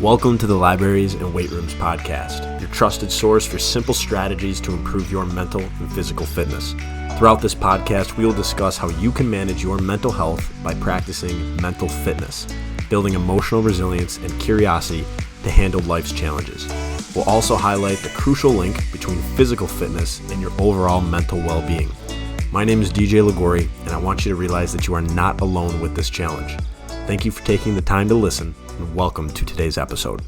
Welcome to the Libraries and Weight Rooms podcast, your trusted source for simple strategies to improve your mental and physical fitness. Throughout this podcast, we will discuss how you can manage your mental health by practicing mental fitness, building emotional resilience and curiosity to handle life's challenges. We'll also highlight the crucial link between physical fitness and your overall mental well-being. My name is DJ Ligori, and I want you to realize that you are not alone with this challenge. Thank you for taking the time to listen, and welcome to today's episode.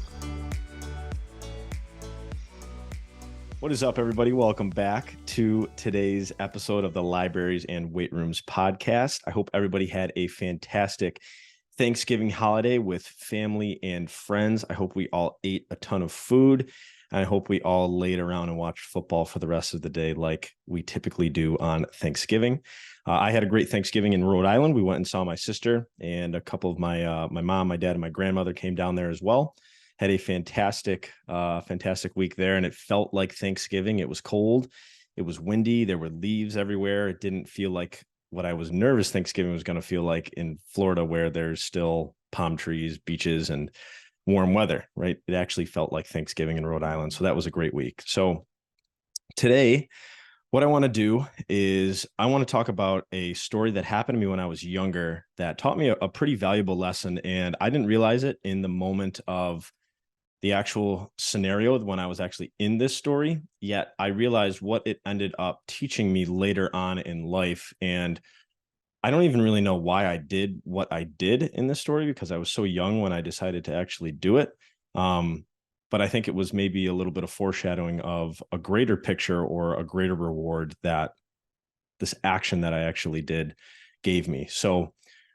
What is up, everybody? Welcome back to today's episode of the Libraries and Weight Rooms podcast. I hope everybody had a fantastic Thanksgiving holiday with family and friends. I hope we all ate a ton of food. And I hope we all laid around and watched football for the rest of the day like we typically do on Thanksgiving. I had a great Thanksgiving in Rhode Island. We went and saw my sister, and a couple of my mom, my dad, and my grandmother came down there as well. Had a fantastic week there, and it felt like Thanksgiving. It was cold. It was windy. There were leaves everywhere. It didn't feel like what I was nervous Thanksgiving was going to feel like in Florida, where there's still palm trees, beaches, and warm weather, right? It actually felt like Thanksgiving in Rhode Island. So that was a great week. So today, what I want to do is I want to talk about a story that happened to me when I was younger that taught me a pretty valuable lesson. And I didn't realize it in the moment of the actual scenario when I was actually in this story, yet I realized what it ended up teaching me later on in life. And I don't even really know why I did what I did in this story, because I was so young when I decided to actually do it. But I think it was maybe a little bit of foreshadowing of a greater picture or a greater reward that this action that I actually did gave me. So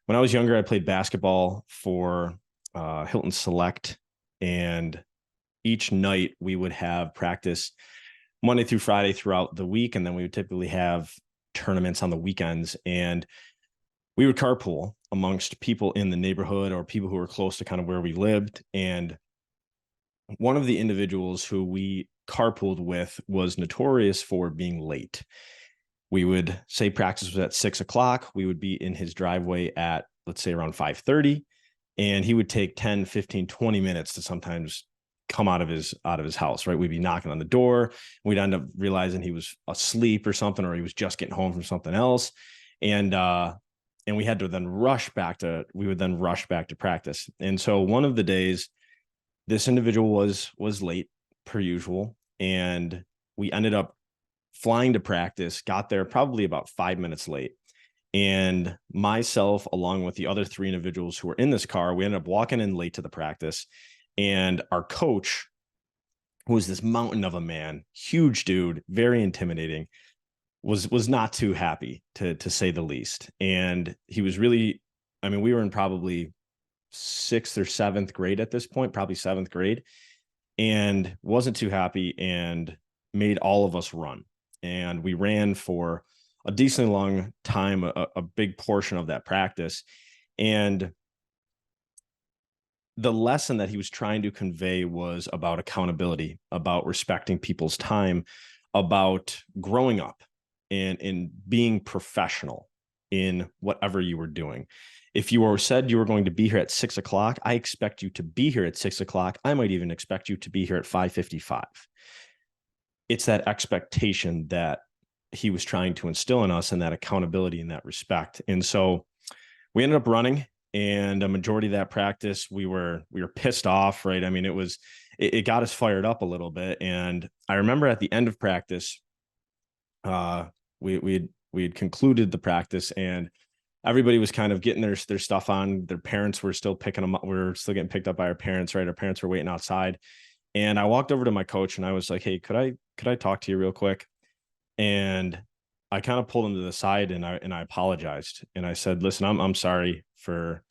when I was younger, I played basketball for Hilton Select, and each night we would have practice Monday through Friday throughout the week. And then we would typically have tournaments on the weekends, and we would carpool amongst people in the neighborhood or people who were close to kind of where we lived. And one of the individuals who we carpooled with was notorious for being late. We would say practice was at 6 o'clock. We would be in his driveway at, let's say, around 5:30. And he would take 10, 15, 20 minutes to sometimes come out of his house, right? We'd be knocking on the door. We'd end up realizing he was asleep or something, or he was just getting home from something else. And we had to then rush back to practice. And so one of the days, this individual was late per usual, and we ended up flying to practice, got there probably about 5 minutes late. And myself, along with the other three individuals who were in this car, we ended up walking in late to the practice. And our coach, who was this mountain of a man, huge dude, very intimidating, was not too happy, to say the least. And he was really, we were in probably 6th or 7th grade at this point, probably 7th grade, and wasn't too happy and made all of us run. And we ran for a decently long time, a big portion of that practice. And the lesson that he was trying to convey was about accountability, about respecting people's time, about growing up and being professional in whatever you were doing. If you said you were going to be here at 6 o'clock, I expect you to be here at 6 o'clock. I might even expect you to be here at 5:55. It's that expectation that he was trying to instill in us, and that accountability and that respect. And so we ended up running, and a majority of that practice, we were pissed off, right? It got us fired up a little bit. And I remember at the end of practice, we had concluded the practice, and everybody was kind of getting their stuff on. Their parents were still picking them up. We were still getting picked up by our parents, right? Our parents were waiting outside. And I walked over to my coach and I was like, "Hey, could I talk to you real quick?" And I kind of pulled him to the side and I apologized. And I said, "Listen, I'm sorry for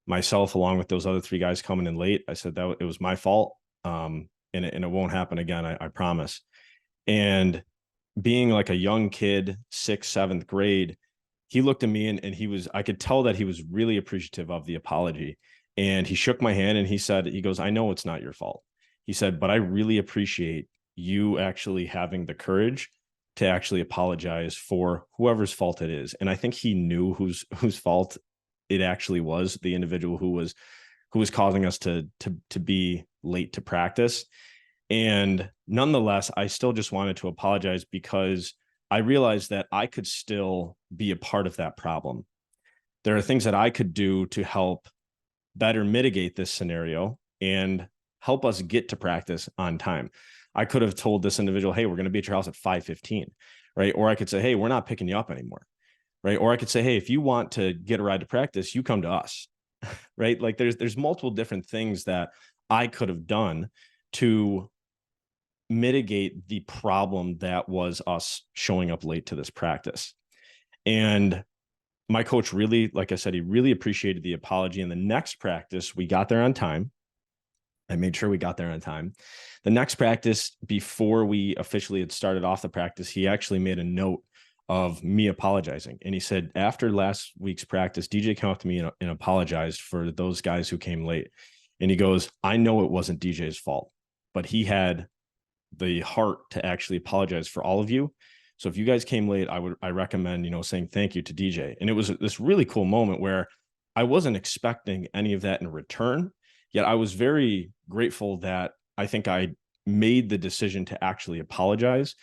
myself, along with those other three guys coming in late." I said that it was my fault. And it won't happen again. I promise. And being like a young kid, 6th, 7th grade, he looked at me and I could tell that he was really appreciative of the apology. And he shook my hand and he goes, "I know it's not your fault." He said, "But I really appreciate you actually having the courage to actually apologize for whoever's fault it is." And I think he knew whose fault it actually was, the individual who was who was causing us to be late to practice. And nonetheless, I still just wanted to apologize because I realized that I could still be a part of that problem. There are things that I could do to help better mitigate this scenario and help us get to practice on time. I could have told this individual, hey, we're going to be at your house at 5:15, right? Or I could say, hey, we're not picking you up anymore, right? Or I could say, hey, if you want to get a ride to practice, you come to us, right? Like there's multiple different things that I could have done to mitigate the problem that was us showing up late to this practice. And my coach really, like I said, he really appreciated the apology. And the next practice, we got there on time. I made sure we got there on time. The next practice, before we officially had started off the practice, he actually made a note of me apologizing. And he said, after last week's practice, DJ came up to me and apologized for those guys who came late. And he goes, I know it wasn't DJ's fault, but he had the heart to actually apologize for all of you. So if you guys came late, I recommend, saying thank you to DJ. And it was this really cool moment where I wasn't expecting any of that in return, yet I was very grateful that I think I made the decision to actually apologize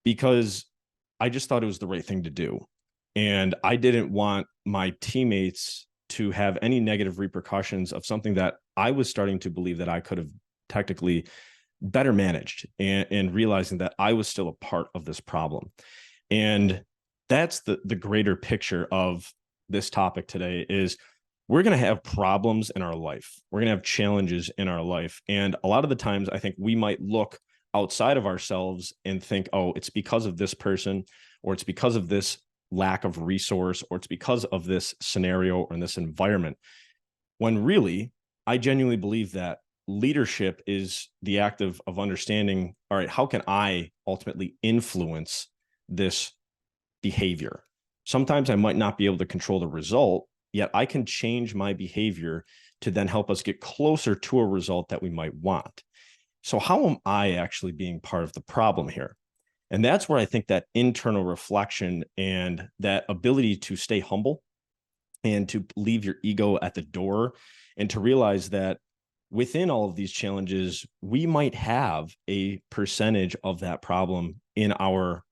because I just thought it was the right thing to do. And I didn't want my teammates to have any negative repercussions of something that I was starting to believe that I could have technically better managed, and realizing that I was still a part of this problem. And that's the greater picture of this topic today is we're going to have problems in our life. We're going to have challenges in our life. And a lot of the times I think we might look outside of ourselves and think, oh, it's because of this person, or it's because of this lack of resource, or it's because of this scenario or in this environment. When really, I genuinely believe that leadership is the act of understanding, all right, how can I ultimately influence this behavior? Sometimes I might not be able to control the result, yet I can change my behavior to then help us get closer to a result that we might want. So how am I actually being part of the problem here? And that's where I think that internal reflection and that ability to stay humble and to leave your ego at the door and to realize that within all of these challenges, we might have a percentage of that problem in our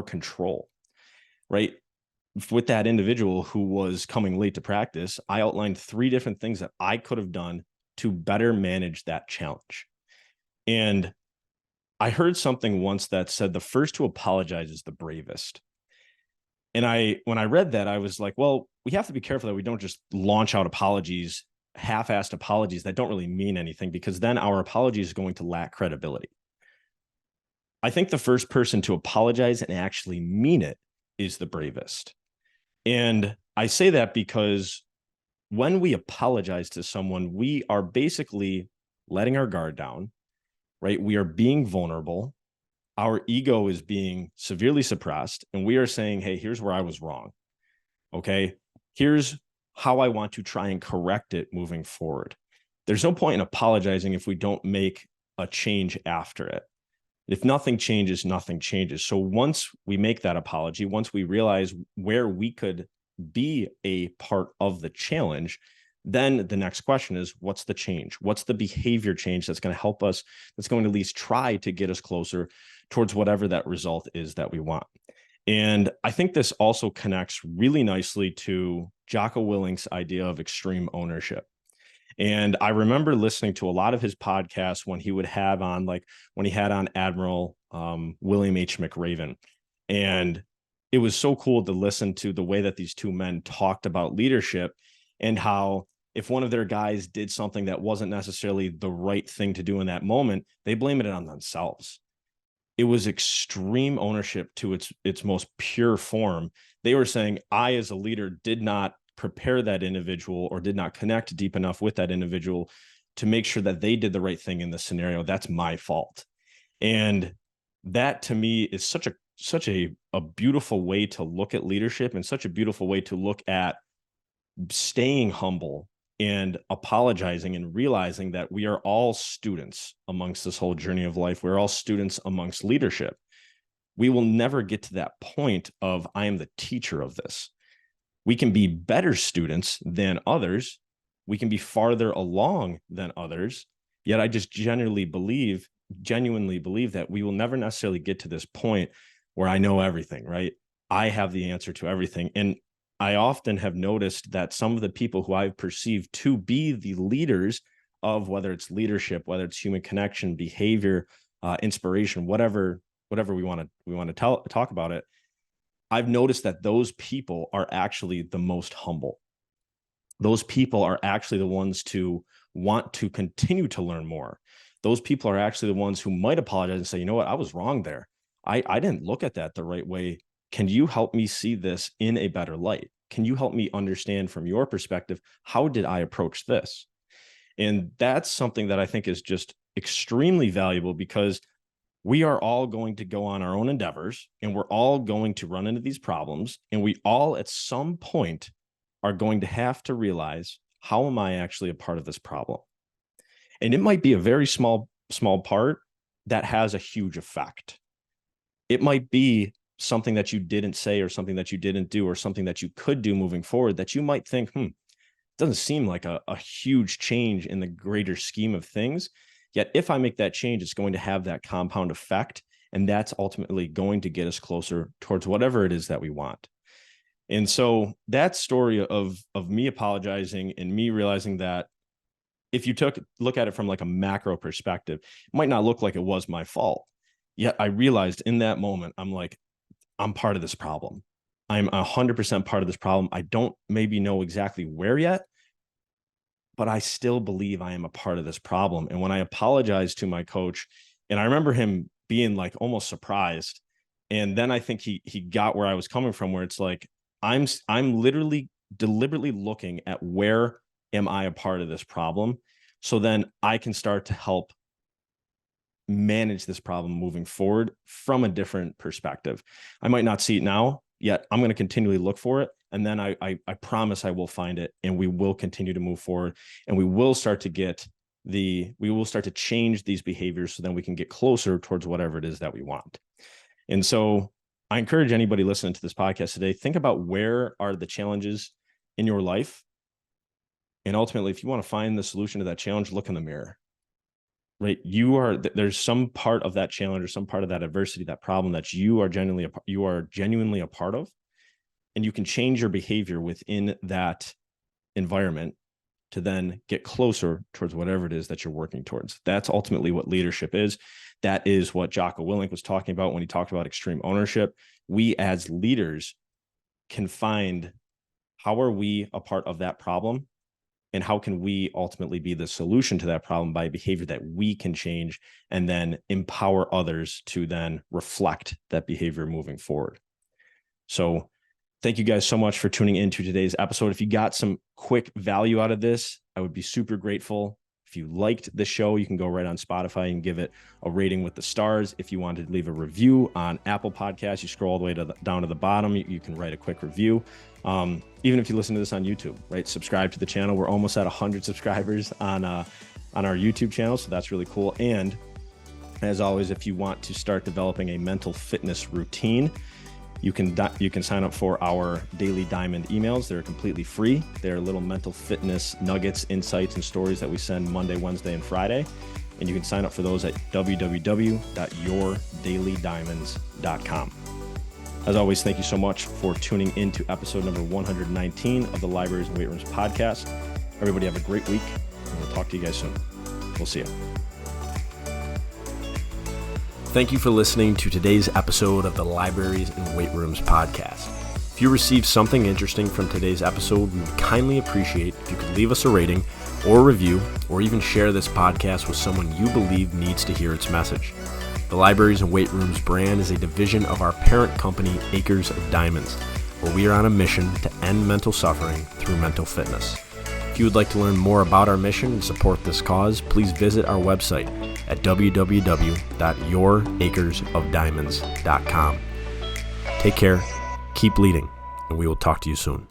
control, right? With that individual who was coming late to practice, I outlined 3 different things that I could have done to better manage that challenge. And I heard something once that said the first to apologize is the bravest. And when I read that, I was like, well, we have to be careful that we don't just launch out apologies, half-assed apologies that don't really mean anything, because then our apology is going to lack credibility. I think the first person to apologize and actually mean it is the bravest. And I say that because when we apologize to someone, we are basically letting our guard down, right? We are being vulnerable. Our ego is being severely suppressed. And we are saying, hey, here's where I was wrong. Okay. Here's how I want to try and correct it moving forward. There's no point in apologizing if we don't make a change after it. If nothing changes, nothing changes. So once we make that apology, once we realize where we could be a part of the challenge, then the next question is, what's the change? What's the behavior change that's going to help us, that's going to at least try to get us closer towards whatever that result is that we want? And I think this also connects really nicely to Jocko Willink's idea of extreme ownership. And I remember listening to a lot of his podcasts when he would have on, like when he had on Admiral William H. McRaven. And it was so cool to listen to the way that these two men talked about leadership and how if one of their guys did something that wasn't necessarily the right thing to do in that moment, they blame it on themselves. It was extreme ownership to its most pure form. They were saying, I, as a leader, did not prepare that individual or did not connect deep enough with that individual to make sure that they did the right thing in the scenario. That's my fault. And that to me is such a beautiful way to look at leadership and such a beautiful way to look at staying humble and apologizing and realizing that we are all students amongst this whole journey of life. We're all students amongst leadership. We will never get to that point of I am the teacher of this. We can be better students than others, We can be farther along than others. Yet I just genuinely believe that we will never necessarily get to this point where I know everything, right? I have the answer to everything. And I often have noticed that some of the people who I've perceived to be the leaders of, whether it's leadership, whether it's human connection, behavior, inspiration, whatever we want to talk about it, I've noticed that those people are actually the most humble. Those people are actually the ones to want to continue to learn more. Those people are actually the ones who might apologize and say, you know what, I was wrong there. I didn't look at that the right way. Can you help me see this in a better light? Can you help me understand from your perspective, how did I approach this? And that's something that I think is just extremely valuable, because we are all going to go on our own endeavors, and we're all going to run into these problems. And we all at some point are going to have to realize, how am I actually a part of this problem? And it might be a very small part that has a huge effect. It might be something that you didn't say, or something that you didn't do, or something that you could do moving forward that you might think, it doesn't seem like a huge change in the greater scheme of things. Yet if I make that change, it's going to have that compound effect. And that's ultimately going to get us closer towards whatever it is that we want. And so that story of me apologizing and me realizing that if you look at it from like a macro perspective, it might not look like it was my fault. Yet I realized in that moment, I'm part of this problem. I'm 100% part of this problem. I don't maybe know exactly where yet, but I still believe I am a part of this problem. And when I apologized to my coach, and I remember him being like almost surprised. And then I think he got where I was coming from, where it's like, I'm literally deliberately looking at, where am I a part of this problem? So then I can start to help manage this problem moving forward from a different perspective. I might not see it now, yet I'm going to continually look for it. And then I promise I will find it, and we will continue to move forward, and we will start to change these behaviors, so then we can get closer towards whatever it is that we want. And so I encourage anybody listening to this podcast today, think about, where are the challenges in your life? And ultimately, if you want to find the solution to that challenge, look in the mirror, right? There's some part of that challenge, or some part of that adversity, that problem, that you are genuinely a part of. And you can change your behavior within that environment to then get closer towards whatever it is that you're working towards. That's ultimately what leadership is. That is what Jocko Willink was talking about when he talked about extreme ownership. We as leaders can find, how are we a part of that problem? And how can we ultimately be the solution to that problem by behavior that we can change, and then empower others to then reflect that behavior moving forward. So thank you guys so much for tuning into today's episode. If you got some quick value out of this, I would be super grateful. If you liked the show, you can go right on Spotify and give it a rating with the stars. If you wanted to leave a review on Apple Podcasts, you scroll all the way down to the bottom. You can write a quick review. Even if you listen to this on YouTube, right? Subscribe to the channel. We're almost at 100 subscribers on our YouTube channel, so that's really cool. And as always, if you want to start developing a mental fitness routine, you can sign up for our Daily Diamond emails. They're completely free. They're little mental fitness nuggets, insights, and stories that we send Monday, Wednesday, and Friday. And you can sign up for those at www.yourdailydiamonds.com. As always, thank you so much for tuning in to episode number 119 of the Libraries and Weight Rooms podcast. Everybody have a great week, and we'll talk to you guys soon. We'll see you. Thank you for listening to today's episode of the Libraries and Weight Rooms podcast. If you received something interesting from today's episode, we would kindly appreciate if you could leave us a rating or a review, or even share this podcast with someone you believe needs to hear its message. The Libraries and Weight Rooms brand is a division of our parent company, Acres of Diamonds, where we are on a mission to end mental suffering through mental fitness. If you would like to learn more about our mission and support this cause, please visit our website at www.youracresofdiamonds.com. Take care, keep leading, and we will talk to you soon.